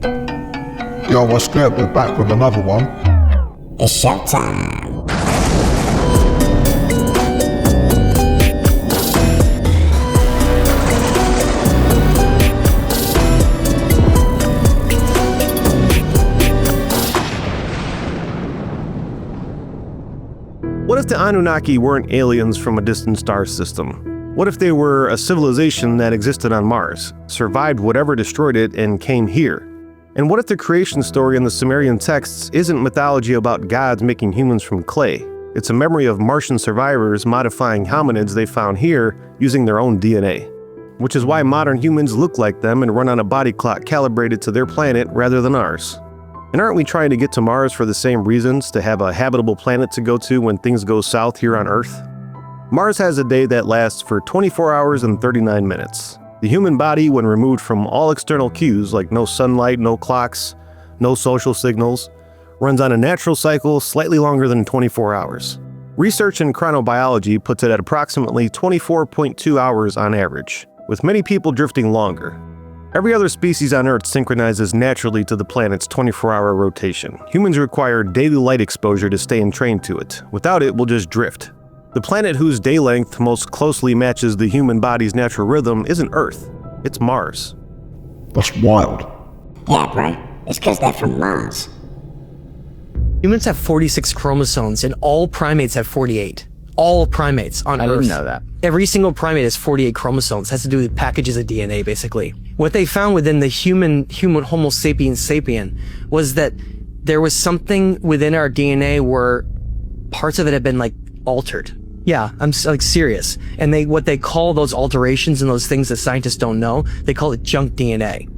Yo, what's good? We're back with another one. It's showtime. What if the Anunnaki weren't aliens from a distant star system? What if they were a civilization that existed on Mars, survived whatever destroyed it, and came here? And what if the creation story in the Sumerian texts isn't mythology about gods making humans from clay? It's a memory of Martian survivors modifying hominids they found here using their own DNA. Which is why modern humans look like them and run on a body clock calibrated to their planet rather than ours. And aren't we trying to get to Mars for the same reasons, to have a habitable planet to go to when things go south here on Earth? Mars has a day that lasts for 24 hours and 39 minutes. The human body, when removed from all external cues like no sunlight, no clocks, no social signals, runs on a natural cycle slightly longer than 24 hours. Research in chronobiology puts it at approximately 24.2 hours on average, with many people drifting longer. Every other species on Earth synchronizes naturally to the planet's 24-hour rotation. Humans require daily light exposure to stay entrained to it. Without it, we'll just drift. The planet whose day length most closely matches the human body's natural rhythm isn't Earth, it's Mars. That's wild. Yeah, bro. It's because they're from Mars. Humans have 46 chromosomes and all primates have 48. All primates on Earth. I didn't know that. Every single primate has 48 chromosomes. Has to do with packages of DNA, basically. What they found within the human Homo sapiens sapien was that there was something within our DNA where parts of it had been like altered. Yeah, I'm like serious. And what they call those alterations and those things that scientists don't know, they call it junk DNA.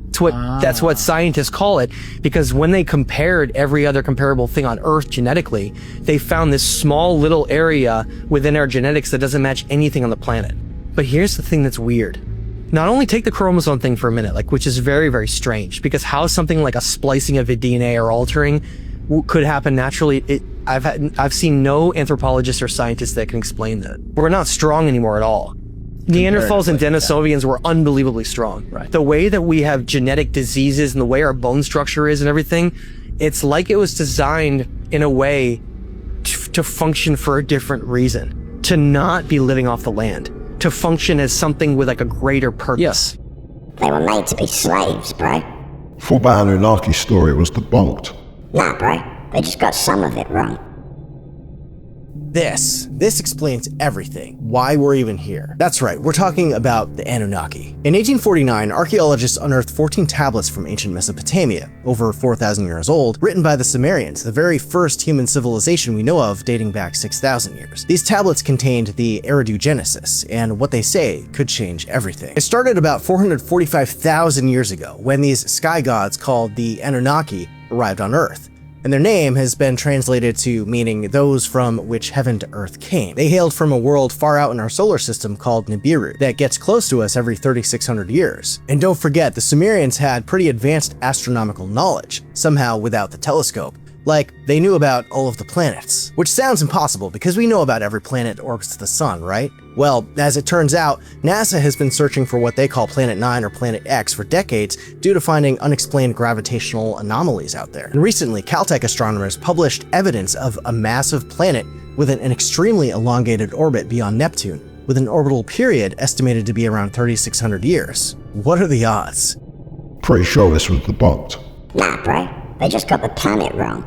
That's what scientists call it, because when they compared every other comparable thing on Earth genetically, they found this small little area within our genetics that doesn't match anything on the planet. But here's the thing that's weird. Not only take the chromosome thing for a minute, which is very, very strange, because how something like a splicing of a DNA or altering could happen naturally, I've seen no anthropologists or scientists that can explain that. We're not strong anymore at all. Neanderthals and Denisovians were unbelievably strong. Right. The way that we have genetic diseases and the way our bone structure is and everything, it's like it was designed in a way to function for a different reason. To not be living off the land. To function as something with like a greater purpose. Yes. They were made to be slaves, bro. Thought that Anunnaki story was debunked. Nah, bro. They just got some of it wrong. This explains everything, why we're even here. That's right, we're talking about the Anunnaki. In 1849, archaeologists unearthed 14 tablets from ancient Mesopotamia, over 4,000 years old, written by the Sumerians, the very first human civilization we know of dating back 6,000 years. These tablets contained the Eridu Genesis, and what they say could change everything. It started about 445,000 years ago, when these sky gods called the Anunnaki arrived on Earth. And their name has been translated to meaning those from which heaven to earth came. They hailed from a world far out in our solar system called Nibiru that gets close to us every 3,600 years. And don't forget, the Sumerians had pretty advanced astronomical knowledge, somehow without the telescope. Like, they knew about all of the planets. Which sounds impossible because we know about every planet that orbits the sun, right? Well, as it turns out, NASA has been searching for what they call Planet 9 or Planet X for decades due to finding unexplained gravitational anomalies out there. And recently, Caltech astronomers published evidence of a massive planet with an extremely elongated orbit beyond Neptune, with an orbital period estimated to be around 3,600 years. What are the odds? Pretty sure this was debunked. Nah, bro. They just got the planet wrong.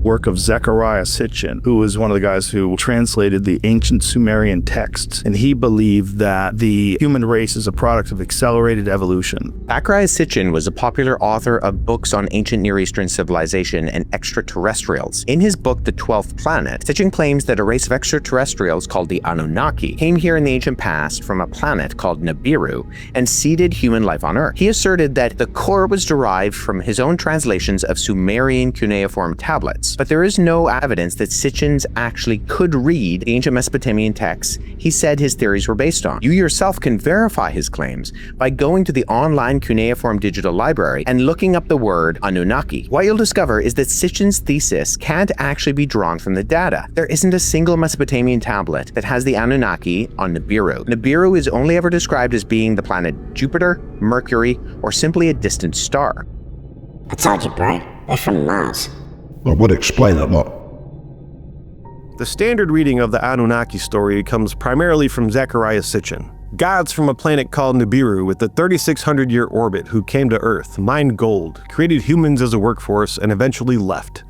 Work of Zecharia Sitchin, who was one of the guys who translated the ancient Sumerian texts, and he believed that the human race is a product of accelerated evolution. Zecharia Sitchin was a popular author of books on ancient Near Eastern civilization and extraterrestrials. In his book, The 12th Planet, Sitchin claims that a race of extraterrestrials called the Anunnaki came here in the ancient past from a planet called Nibiru and seeded human life on Earth. He asserted that the core was derived from his own translations of Sumerian cuneiform tablets. but there is no evidence that Sitchin actually could read the ancient Mesopotamian texts he said his theories were based on. You yourself can verify his claims by going to the online cuneiform digital library and looking up the word Anunnaki. What you'll discover is that Sitchin's thesis can't actually be drawn from the data. There isn't a single Mesopotamian tablet that has the Anunnaki on Nibiru. Nibiru is only ever described as being the planet Jupiter, Mercury, or simply a distant star. I told you, bro. They're from Mars. That would explain a lot. The standard reading of the Anunnaki story comes primarily from Zecharia Sitchin. Gods from a planet called Nibiru with a 3,600-year orbit who came to Earth, mined gold, created humans as a workforce, and eventually left.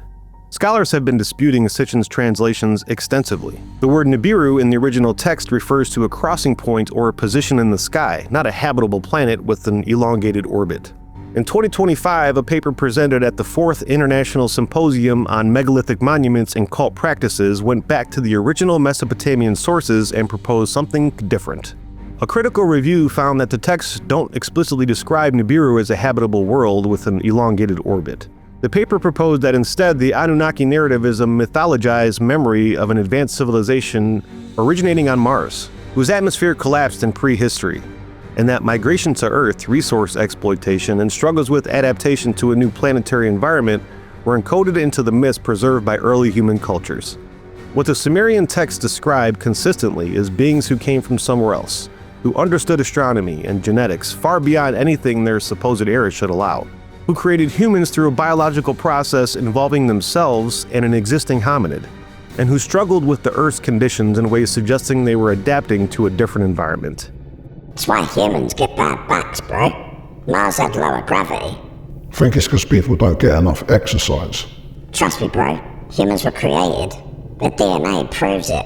Scholars have been disputing Sitchin's translations extensively. The word Nibiru in the original text refers to a crossing point or a position in the sky, not a habitable planet with an elongated orbit. In 2025, a paper presented at the 4th International Symposium on Megalithic Monuments and Cult Practices went back to the original Mesopotamian sources and proposed something different. A critical review found that the texts don't explicitly describe Nibiru as a habitable world with an elongated orbit. The paper proposed that instead the Anunnaki narrative is a mythologized memory of an advanced civilization originating on Mars, whose atmosphere collapsed in prehistory, and that migration to Earth, resource exploitation, and struggles with adaptation to a new planetary environment were encoded into the myths preserved by early human cultures. What the Sumerian texts describe consistently is beings who came from somewhere else, who understood astronomy and genetics far beyond anything their supposed era should allow, who created humans through a biological process involving themselves and an existing hominid, and who struggled with the Earth's conditions in ways suggesting they were adapting to a different environment. That's why humans get bad backs, bro. Mars had lower gravity. I think it's because people don't get enough exercise. Trust me, bro. Humans were created. Their DNA proves it.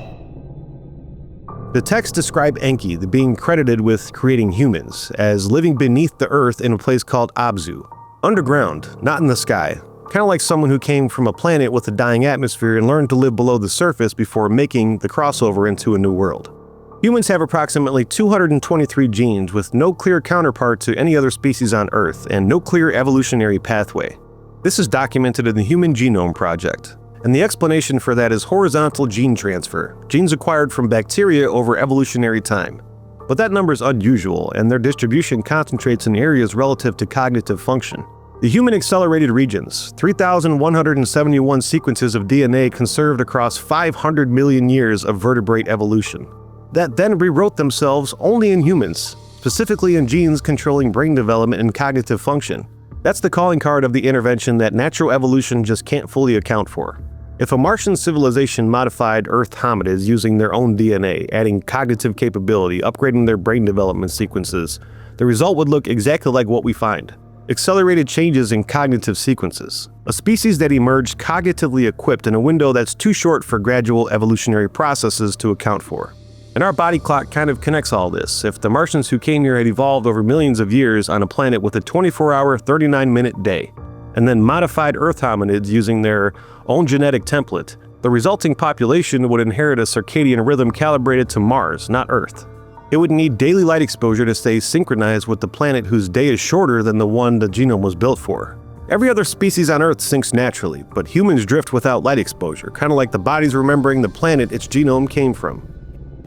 The texts describe Enki, the being credited with creating humans, as living beneath the Earth in a place called Abzu. Underground, not in the sky. Kind of like someone who came from a planet with a dying atmosphere and learned to live below the surface before making the crossover into a new world. Humans have approximately 223 genes with no clear counterpart to any other species on Earth and no clear evolutionary pathway. This is documented in the Human Genome Project, and the explanation for that is horizontal gene transfer, genes acquired from bacteria over evolutionary time. But that number is unusual, and their distribution concentrates in areas relative to cognitive function. The human accelerated regions, 3,171 sequences of DNA conserved across 500 million years of vertebrate evolution, that then rewrote themselves only in humans, specifically in genes controlling brain development and cognitive function. That's the calling card of the intervention that natural evolution just can't fully account for. If a Martian civilization modified Earth hominids using their own DNA, adding cognitive capability, upgrading their brain development sequences, the result would look exactly like what we find. Accelerated changes in cognitive sequences. A species that emerged cognitively equipped in a window that's too short for gradual evolutionary processes to account for. And our body clock kind of connects all this. If the Martians who came here had evolved over millions of years on a planet with a 24-hour, 39-minute day, and then modified Earth hominids using their own genetic template, the resulting population would inherit a circadian rhythm calibrated to Mars, not Earth. It would need daily light exposure to stay synchronized with the planet whose day is shorter than the one the genome was built for. Every other species on Earth syncs naturally, but humans drift without light exposure, kind of like the body's remembering the planet its genome came from.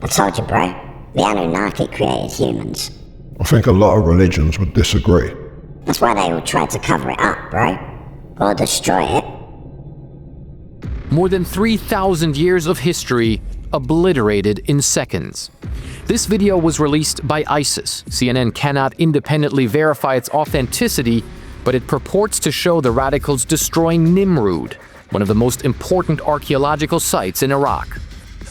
I told you, bro. The Anunnaki created humans. I think a lot of religions would disagree. That's why they all tried to cover it up, bro. Or destroy it. More than 3,000 years of history obliterated in seconds. This video was released by ISIS. CNN cannot independently verify its authenticity, but it purports to show the radicals destroying Nimrud, one of the most important archaeological sites in Iraq.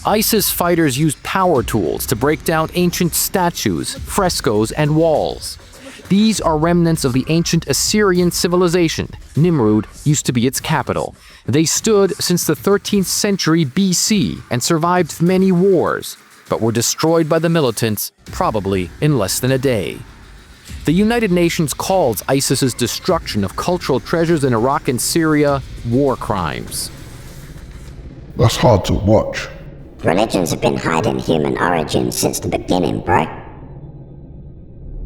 ISIS fighters used power tools to break down ancient statues, frescoes, and walls. These are remnants of the ancient Assyrian civilization. Nimrud used to be its capital. They stood since the 13th century BC and survived many wars, but were destroyed by the militants, probably in less than a day. The United Nations calls ISIS's destruction of cultural treasures in Iraq and Syria war crimes. That's hard to watch. Religions have been hiding human origins since the beginning, bro.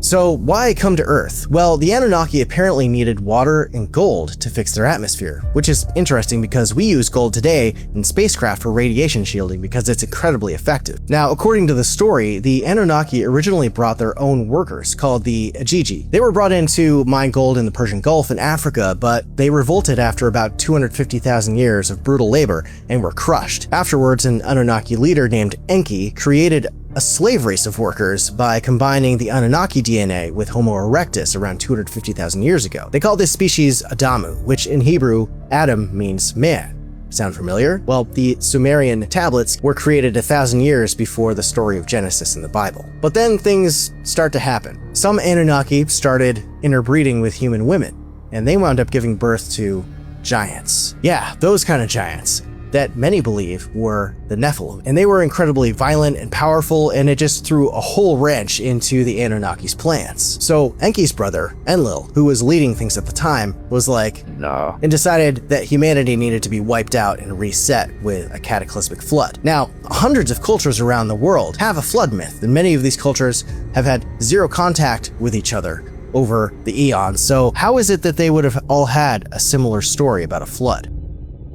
So why come to Earth? Well, the Anunnaki apparently needed water and gold to fix their atmosphere, which is interesting because we use gold today in spacecraft for radiation shielding because it's incredibly effective. Now, according to the story, the Anunnaki originally brought their own workers called the Ajiji. They were brought in to mine gold in the Persian Gulf in Africa, but they revolted after about 250,000 years of brutal labor and were crushed. Afterwards, an Anunnaki leader named Enki created a slave race of workers by combining the Anunnaki DNA with Homo erectus around 250,000 years ago. They called this species Adamu, which in Hebrew, Adam means man. Sound familiar? Well, the Sumerian tablets were created 1,000 years before the story of Genesis in the Bible. But then things start to happen. Some Anunnaki started interbreeding with human women, and they wound up giving birth to giants. Yeah, those kind of giants that many believe were the Nephilim. And they were incredibly violent and powerful, and it just threw a whole wrench into the Anunnaki's plans. So Enki's brother, Enlil, who was leading things at the time, was like, no, and decided that humanity needed to be wiped out and reset with a cataclysmic flood. Now, hundreds of cultures around the world have a flood myth, and many of these cultures have had zero contact with each other over the eons. So how is it that they would have all had a similar story about a flood?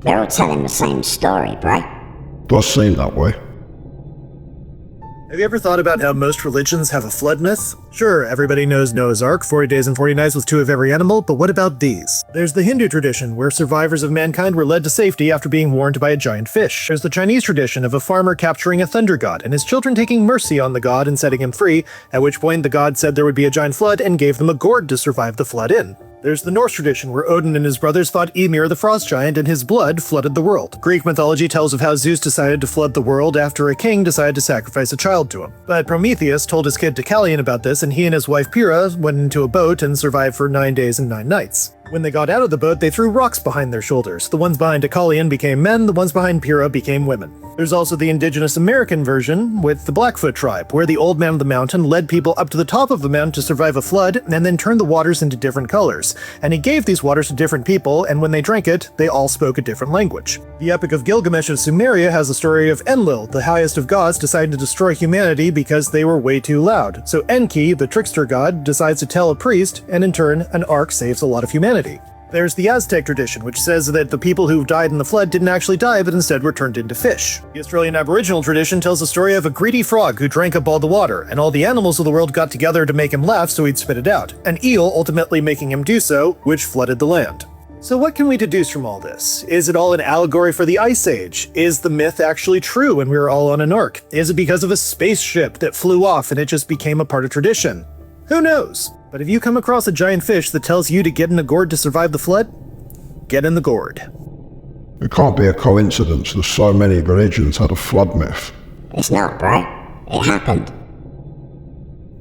They're all telling the same story, bro. Does seem that way. Have you ever thought about how most religions have a flood myth? Sure, everybody knows Noah's Ark, 40 days and 40 nights with 2 of every animal, but what about these? There's the Hindu tradition, where survivors of mankind were led to safety after being warned by a giant fish. There's the Chinese tradition of a farmer capturing a thunder god, and his children taking mercy on the god and setting him free, at which point the god said there would be a giant flood and gave them a gourd to survive the flood in. There's the Norse tradition, where Odin and his brothers fought Ymir the frost giant and his blood flooded the world. Greek mythology tells of how Zeus decided to flood the world after a king decided to sacrifice a child to him. But Prometheus told his kid Deucalion about this, and he and his wife Pyrrha went into a boat and survived for 9 days and 9 nights. When they got out of the boat, they threw rocks behind their shoulders. The ones behind Deucalion became men, the ones behind Pyrrha became women. There's also the indigenous American version with the Blackfoot tribe, where the old man of the mountain led people up to the top of the mountain to survive a flood and then turned the waters into different colors. And he gave these waters to different people, and when they drank it, they all spoke a different language. The Epic of Gilgamesh of Sumeria has the story of Enlil, the highest of gods, deciding to destroy humanity because they were way too loud. So Enki, the trickster god, decides to tell a priest, and in turn, an ark saves a lot of humanity. There's the Aztec tradition, which says that the people who died in the flood didn't actually die, but instead were turned into fish. The Australian Aboriginal tradition tells the story of a greedy frog who drank up all the water, and all the animals of the world got together to make him laugh so he'd spit it out, an eel ultimately making him do so, which flooded the land. So what can we deduce from all this? Is it all an allegory for the Ice Age? Is the myth actually true and we were all on an ark? Is it because of a spaceship that flew off and it just became a part of tradition? Who knows? But if you come across a giant fish that tells you to get in a gourd to survive the flood, get in the gourd. It can't be a coincidence that so many religions had a flood myth. It's not, bro. It happened.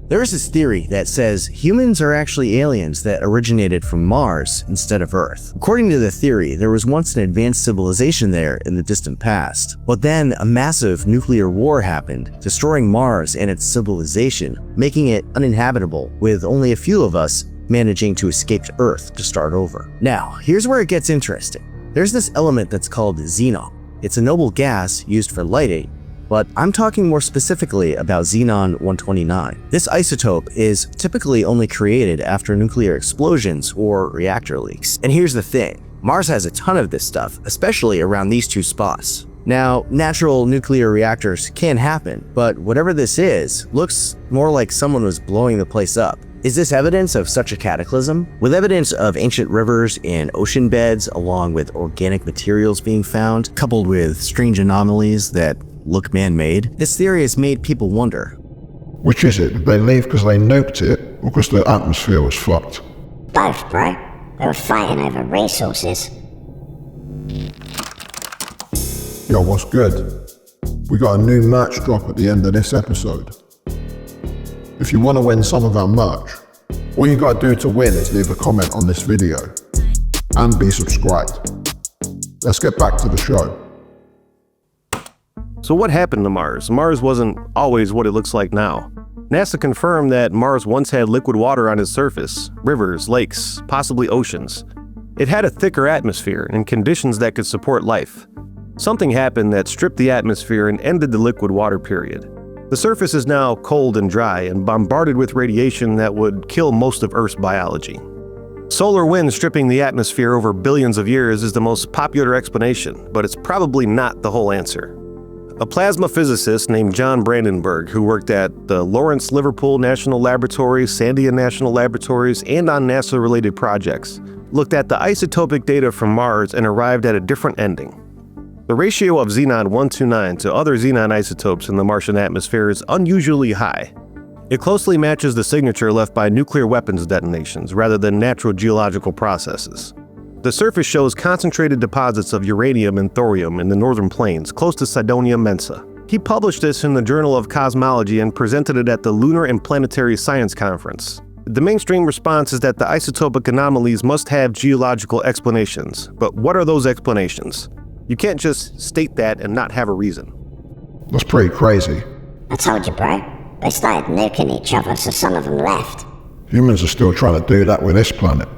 There is this theory that says humans are actually aliens that originated from Mars instead of Earth. According to the theory, there was once an advanced civilization there in the distant past. But then a massive nuclear war happened, destroying Mars and its civilization, making it uninhabitable, with only a few of us managing to escape to Earth to start over. Now, here's where it gets interesting. There's this element that's called xenon. It's a noble gas used for lighting, but I'm talking more specifically about xenon-129. This isotope is typically only created after nuclear explosions or reactor leaks. And here's the thing, Mars has a ton of this stuff, especially around these 2 spots. Now, natural nuclear reactors can happen, but whatever this is, looks more like someone was blowing the place up. Is this evidence of such a cataclysm? With evidence of ancient rivers and ocean beds, along with organic materials being found, coupled with strange anomalies that look man-made, this theory has made people wonder. Which is it? Did they leave because they nuked it, or because their atmosphere was fucked? Both, bro. They were fighting over resources. Yo, what's good? We got a new merch drop at the end of this episode. If you want to win some of our merch, all you gotta do to win is leave a comment on this video and be subscribed. Let's get back to the show. So what happened to Mars? Mars wasn't always what it looks like now. NASA confirmed that Mars once had liquid water on its surface, rivers, lakes, possibly oceans. It had a thicker atmosphere and conditions that could support life. Something happened that stripped the atmosphere and ended the liquid water period. The surface is now cold and dry and bombarded with radiation that would kill most of Earth's biology. Solar wind stripping the atmosphere over billions of years is the most popular explanation, but it's probably not the whole answer. A plasma physicist named John Brandenburg, who worked at the Lawrence Liverpool National Laboratory, Sandia National Laboratories, and on NASA-related projects, looked at the isotopic data from Mars and arrived at a different ending. The ratio of xenon-129 to other xenon isotopes in the Martian atmosphere is unusually high. It closely matches the signature left by nuclear weapons detonations rather than natural geological processes. The surface shows concentrated deposits of uranium and thorium in the northern plains, close to Cydonia Mensa. He published this in the Journal of Cosmology and presented it at the Lunar and Planetary Science Conference. The mainstream response is that the isotopic anomalies must have geological explanations. But what are those explanations? You can't just state that and not have a reason. That's pretty crazy. I told you, bro. They started nuking each other, so some of them left. Humans are still trying to do that with this planet.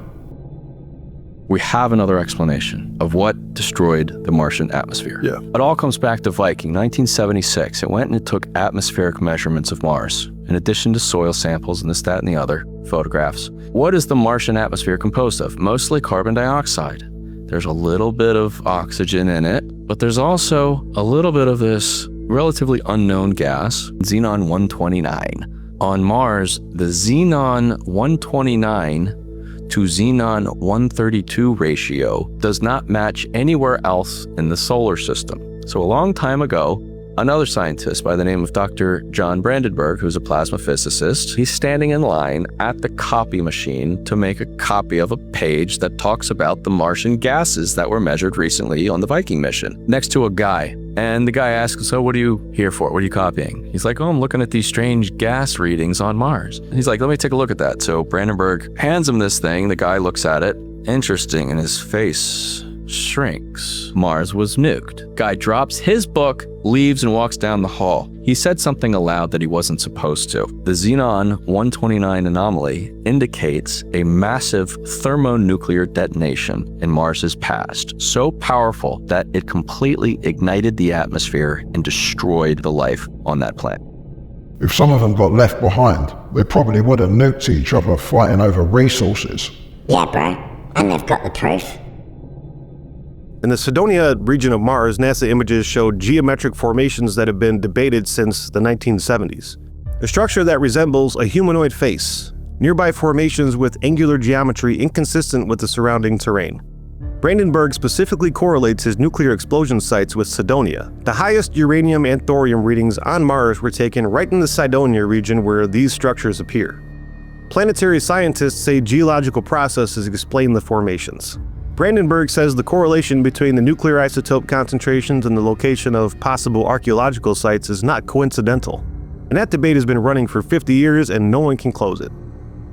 We have another explanation of what destroyed the Martian atmosphere. Yeah. It all comes back to Viking, 1976. It went and it took atmospheric measurements of Mars, in addition to soil samples and this, that, and the other, photographs. What is the Martian atmosphere composed of? Mostly carbon dioxide. There's a little bit of oxygen in it, but there's also a little bit of this relatively unknown gas, xenon-129. On Mars, the xenon-129 to xenon-132 ratio does not match anywhere else in the solar system. So a long time ago, another scientist by the name of Dr. John Brandenburg, who's a plasma physicist, he's standing in line at the copy machine to make a copy of a page that talks about the Martian gases that were measured recently on the Viking mission, next to a guy. And the guy asks, so what are you here for? What are you copying? He's like, oh, I'm looking at these strange gas readings on Mars. And he's like, let me take a look at that. So Brandenburg hands him this thing. The guy looks at it. Interesting. And his face shrinks. Mars was nuked. Guy drops his book, leaves, and walks down the hall. He said something aloud that he wasn't supposed to. The xenon-129 anomaly indicates a massive thermonuclear detonation in Mars's past, so powerful that it completely ignited the atmosphere and destroyed the life on that planet. If some of them got left behind, they probably would have nuked each other fighting over resources. Yeah, bro. And they've got the proof. In the Cydonia region of Mars, NASA images showed geometric formations that have been debated since the 1970s. A structure that resembles a humanoid face, nearby formations with angular geometry inconsistent with the surrounding terrain. Brandenburg specifically correlates his nuclear explosion sites with Cydonia. The highest uranium and thorium readings on Mars were taken right in the Cydonia region where these structures appear. Planetary scientists say geological processes explain the formations. Brandenburg says the correlation between the nuclear isotope concentrations and the location of possible archaeological sites is not coincidental. And that debate has been running for 50 years and no one can close it.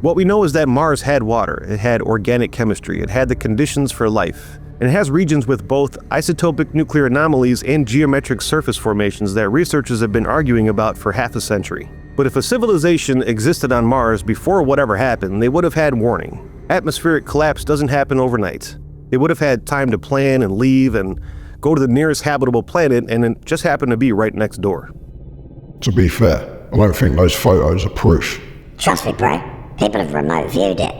What we know is that Mars had water, it had organic chemistry, it had the conditions for life, and it has regions with both isotopic nuclear anomalies and geometric surface formations that researchers have been arguing about for half a century. But if a civilization existed on Mars before whatever happened, they would have had warning. Atmospheric collapse doesn't happen overnight. They would have had time to plan and leave and go to the nearest habitable planet, and it just happened to be right next door. To be fair, I don't think those photos are proof. Trust me, bro. People have remote viewed it.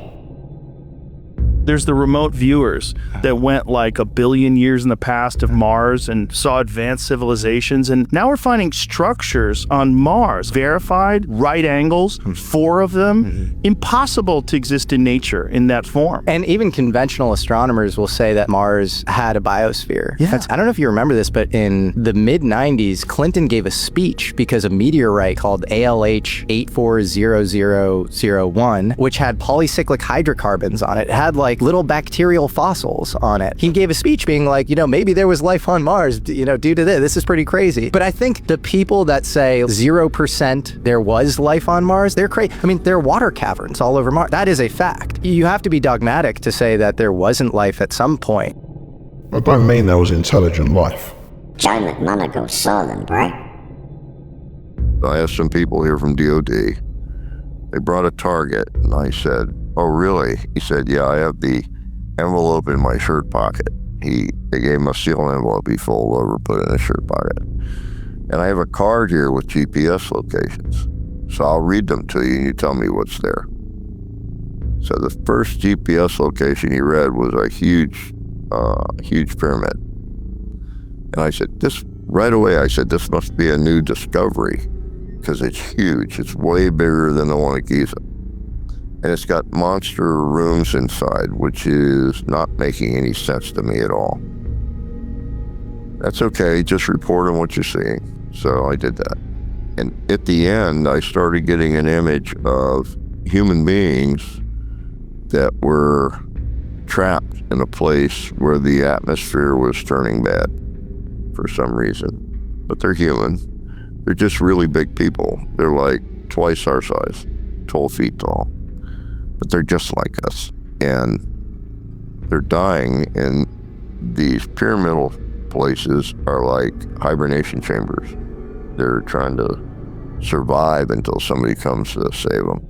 There's the remote viewers that went like a billion years in the past of Mars and saw advanced civilizations. And now we're finding structures on Mars, verified, right angles, 4 of them, impossible to exist in nature in that form. And even conventional astronomers will say that Mars had a biosphere. Yeah. I don't know if you remember this, but in the mid-90s, Clinton gave a speech because a meteorite called ALH 840001, which had polycyclic hydrocarbons on it, had like little bacterial fossils on it. He gave a speech being like, maybe there was life on Mars, due to this. This is pretty crazy. But I think the people that say 0% there was life on Mars, they're crazy. I mean, there are water caverns all over Mars. That is a fact. You have to be dogmatic to say that there wasn't life at some point. I don't mean there was intelligent life. Joe McMoneagle saw them, bro. I asked some people here from DOD. They brought a target, and I said, oh, really? He said, yeah, I have the envelope in my shirt pocket. They gave him a sealed envelope he folded over, put in his shirt pocket. And I have a card here with GPS locations. So I'll read them to you and you tell me what's there. So the first GPS location he read was a huge pyramid. And I said, right away, this must be a new discovery because it's huge. It's way bigger than the one at Giza. And it's got monster rooms inside, which is not making any sense to me at all. That's okay, just report on what you're seeing. So I did that. And at the end, I started getting an image of human beings that were trapped in a place where the atmosphere was turning bad for some reason. But they're human. They're just really big people. They're like twice our size, 12 feet tall. But they're just like us. And they're dying, and these pyramidal places are like hibernation chambers. They're trying to survive until somebody comes to save them.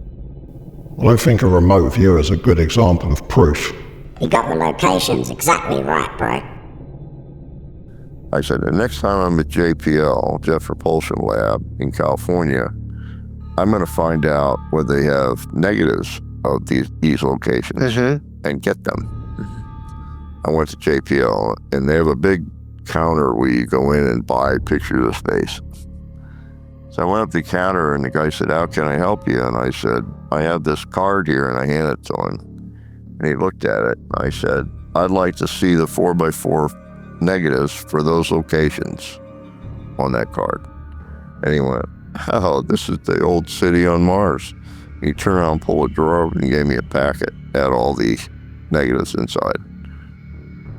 Well, I think a remote view is a good example of proof. You got the locations exactly right, bro. I said, the next time I'm at JPL, Jet Propulsion Lab in California, I'm going to find out whether they have negatives of these locations and get them. I went to JPL, and they have a big counter where you go in and buy pictures of space. So I went up to the counter, and the guy said, how can I help you? And I said, I have this card here, and I handed it to him. And he looked at it, and I said, I'd like to see the 4x4 negatives for those locations on that card. And he went, oh, this is the old city on Mars. And he turned around, pulled a drawer open, and gave me a packet, had all the negatives inside.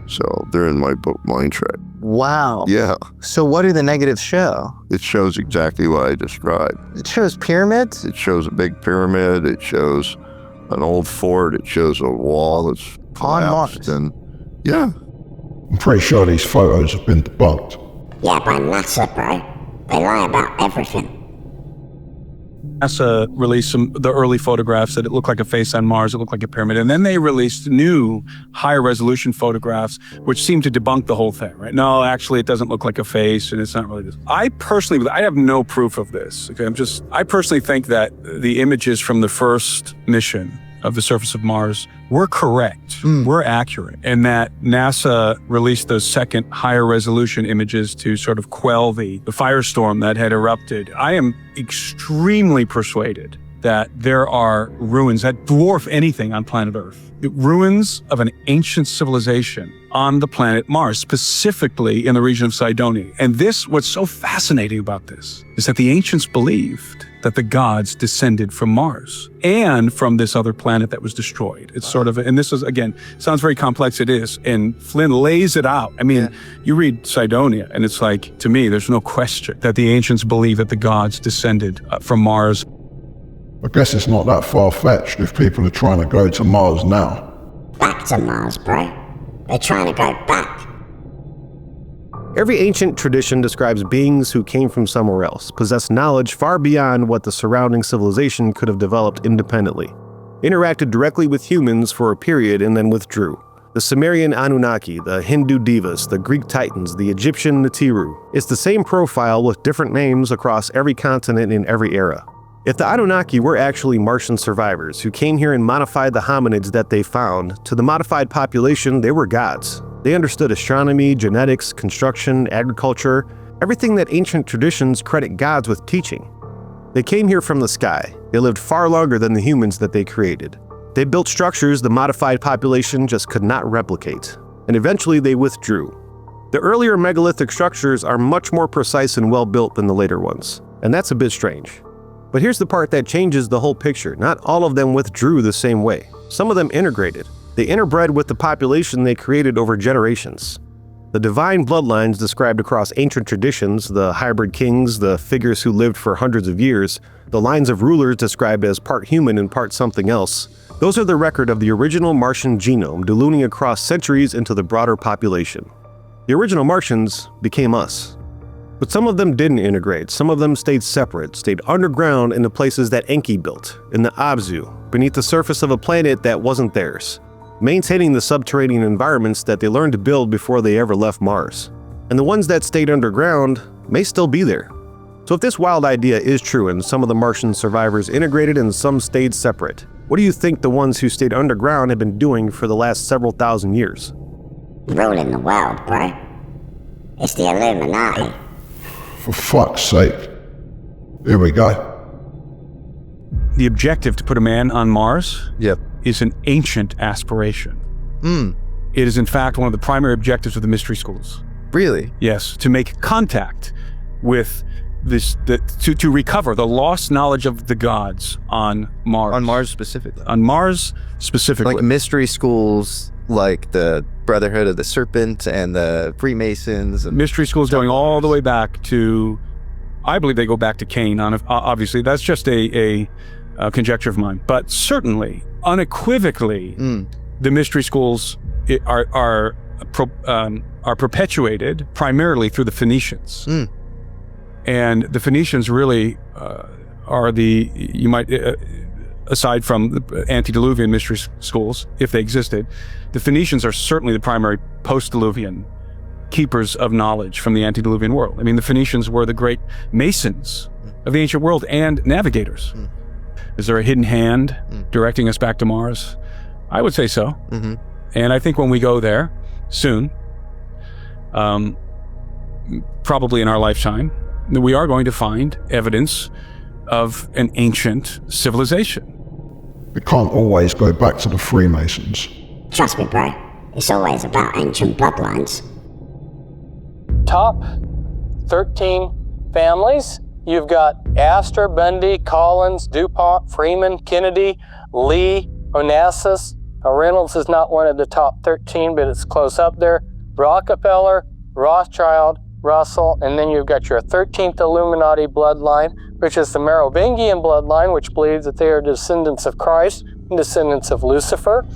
So they're in my book, Mind Trek. Wow. Yeah. So what do the negatives show? It shows exactly what I described. It shows pyramids? It shows a big pyramid. It shows an old fort. It shows a wall that's collapsed. On Mars? And yeah. I'm pretty sure these photos have been debunked. Yeah, by NASA, bro. They lie about everything. NASA released the early photographs that it looked like a face on Mars, it looked like a pyramid. And then they released new higher resolution photographs, which seemed to debunk the whole thing, right? No, actually, it doesn't look like a face, and it's not really this. I have no proof of this. Okay, I personally think that the images from the first mission of the surface of Mars were correct, were accurate, and that NASA released those second higher resolution images to sort of quell the firestorm that had erupted. I am extremely persuaded that there are ruins that dwarf anything on planet Earth. Ruins of an ancient civilization on the planet Mars, specifically in the region of Cydonia. And what's so fascinating about this is that the ancients believed that the gods descended from Mars and from this other planet that was destroyed. It's sort of, and this is, again, sounds very complex, it is, and Flynn lays it out. I mean, you read Cydonia, and it's like, to me, there's no question that the ancients believe that the gods descended from Mars. I guess it's not that far-fetched if people are trying to go to Mars now. Back to Mars, bro. They're trying to go back. Every ancient tradition describes beings who came from somewhere else, possessed knowledge far beyond what the surrounding civilization could have developed independently, interacted directly with humans for a period and then withdrew. The Sumerian Anunnaki, the Hindu Devas, the Greek Titans, the Egyptian Nibiru. It's the same profile with different names across every continent in every era. If the Anunnaki were actually Martian survivors who came here and modified the hominids that they found, to the modified population, they were gods. They understood astronomy, genetics, construction, agriculture, everything that ancient traditions credit gods with teaching. They came here from the sky. They lived far longer than the humans that they created. They built structures the modified population just could not replicate, and eventually they withdrew. The earlier megalithic structures are much more precise and well-built than the later ones, and that's a bit strange. But here's the part that changes the whole picture. Not all of them withdrew the same way. Some of them integrated. They interbred with the population they created over generations. The divine bloodlines described across ancient traditions, the hybrid kings, the figures who lived for hundreds of years, the lines of rulers described as part human and part something else, those are the record of the original Martian genome diluting across centuries into the broader population. The original Martians became us. But some of them didn't integrate. Some of them stayed separate, stayed underground in the places that Enki built, in the Abzu, beneath the surface of a planet that wasn't theirs, maintaining the subterranean environments that they learned to build before they ever left Mars. And the ones that stayed underground may still be there. So if this wild idea is true and some of the Martian survivors integrated and some stayed separate, what do you think the ones who stayed underground have been doing for the last several thousand years? Ruling the world, bro. It's the Illuminati. For fuck's sake. Here we go. The objective to put a man on Mars is an ancient aspiration. It is in fact one of the primary objectives of the mystery schools. Really? Yes, to make contact with this, to recover the lost knowledge of the gods on Mars. On Mars specifically? On Mars specifically. Like mystery schools, like the Brotherhood of the Serpent and the Freemasons. And mystery schools going all the way back to, I believe they go back to Cain. Obviously, that's just a conjecture of mine. But certainly, unequivocally, the mystery schools are perpetuated primarily through the Phoenicians. And the Phoenicians really are aside from the antediluvian mystery schools, if they existed, the Phoenicians are certainly the primary post-diluvian keepers of knowledge from the antediluvian world. I mean, the Phoenicians were the great masons of the ancient world and navigators. Is there a hidden hand directing us back to Mars? I would say so. And I think when we go there soon, probably in our lifetime, we are going to find evidence of an ancient civilization. We can't always go back to the Freemasons. Trust me, bro. It's always about ancient bloodlines. Top 13 families. You've got Astor, Bundy, Collins, DuPont, Freeman, Kennedy, Lee, Onassis. Reynolds is not one of the top 13, but it's close up there. Rockefeller, Rothschild, Russell, and then you've got your 13th Illuminati bloodline, which is the Merovingian bloodline, which believes that they are descendants of Christ, descendants of Lucifer,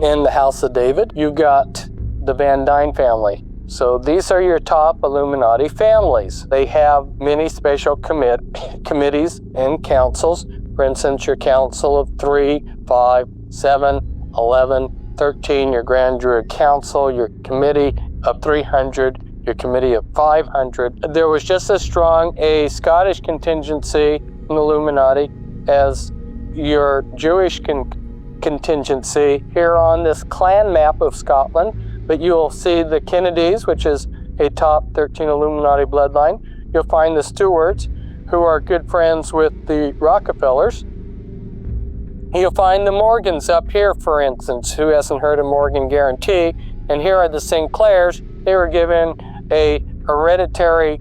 and the House of David. You've got the Van Dyne family. So these are your top Illuminati families. They have many special committees and councils. For instance, your council of 3, 5, 7, 11, 13, your Grand Druid Council, your committee of 300, your committee of 500. There was just as strong a Scottish contingency in the Illuminati as your Jewish contingency here on this clan map of Scotland. But you'll see the Kennedys, which is a top 13 Illuminati bloodline. You'll find the Stewarts, who are good friends with the Rockefellers. You'll find the Morgans up here, for instance. Who hasn't heard of Morgan Guarantee? And here are the Sinclairs. They were given a hereditary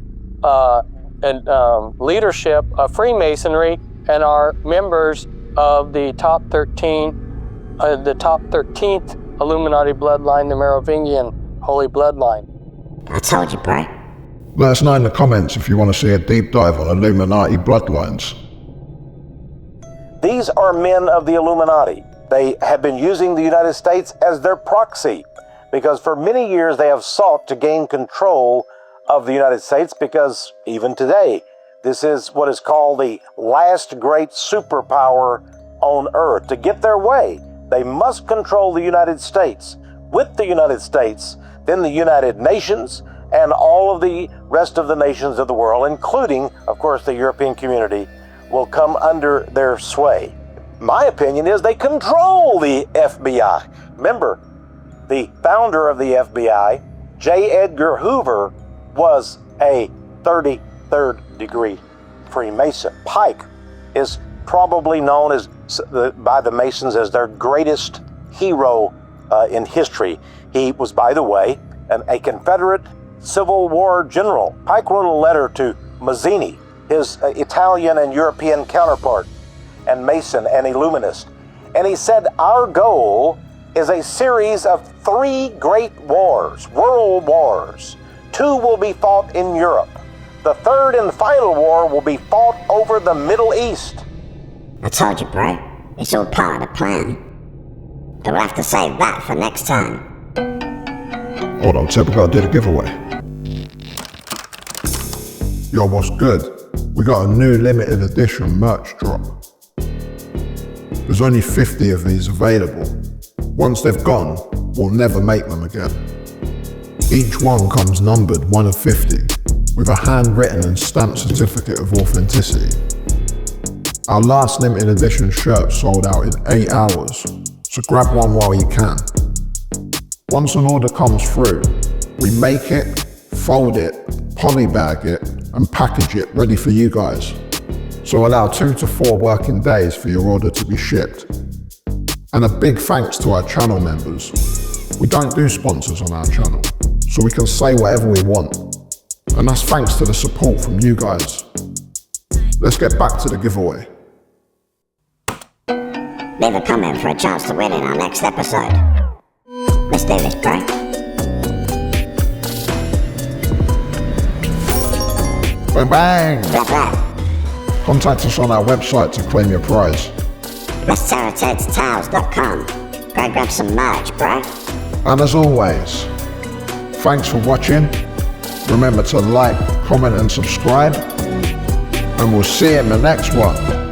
leadership of Freemasonry and are members of the top 13, the top 13th Illuminati bloodline, the Merovingian Holy Bloodline. I told you, bro. Let us know in the comments if you want to see a deep dive on Illuminati bloodlines. These are men of the Illuminati. They have been using the United States as their proxy because for many years they have sought to gain control of the United States because even today, this is what is called the last great superpower on Earth. To get their way, they must control the United States. With the United States, then the United Nations and all of the rest of the nations of the world, including, of course, the European community, will come under their sway. My opinion is they control the FBI. Remember, the founder of the FBI, J. Edgar Hoover, was a 33rd degree Freemason. Pike is probably known as by the Masons as their greatest hero in history. He was, by the way, a Confederate Civil War general. Pike wrote a letter to Mazzini, his Italian and European counterpart, and Mason and Illuminist. And he said, our goal is a series of 3 great wars, world wars. 2 will be fought in Europe. The 3rd and final war will be fought over the Middle East. I told you, bro. It's all part of the plan. But we'll have to save that for next time. Hold on, Tip, we gotta do the giveaway. Yo, what's good? We got a new limited edition merch drop. There's only 50 of these available. Once they've gone, we'll never make them again. Each one comes numbered 1 of 50, with a handwritten and stamped certificate of authenticity. Our last limited edition shirt sold out in 8 hours, so grab one while you can. Once an order comes through, we make it, fold it, polybag it, and package it ready for you guys. So allow 2 to 4 working days for your order to be shipped. And a big thanks to our channel members. We don't do sponsors on our channel, so we can say whatever we want. And that's thanks to the support from you guys. Let's get back to the giveaway. Leave a comment for a chance to win in our next episode. Let's do this, bro. Bang bang! Blah blah. Contact us on our website to claim your prize. That's TerraTedsTales.com. Go grab some merch, bro. And as always, thanks for watching. Remember to like, comment and subscribe. And we'll see you in the next one.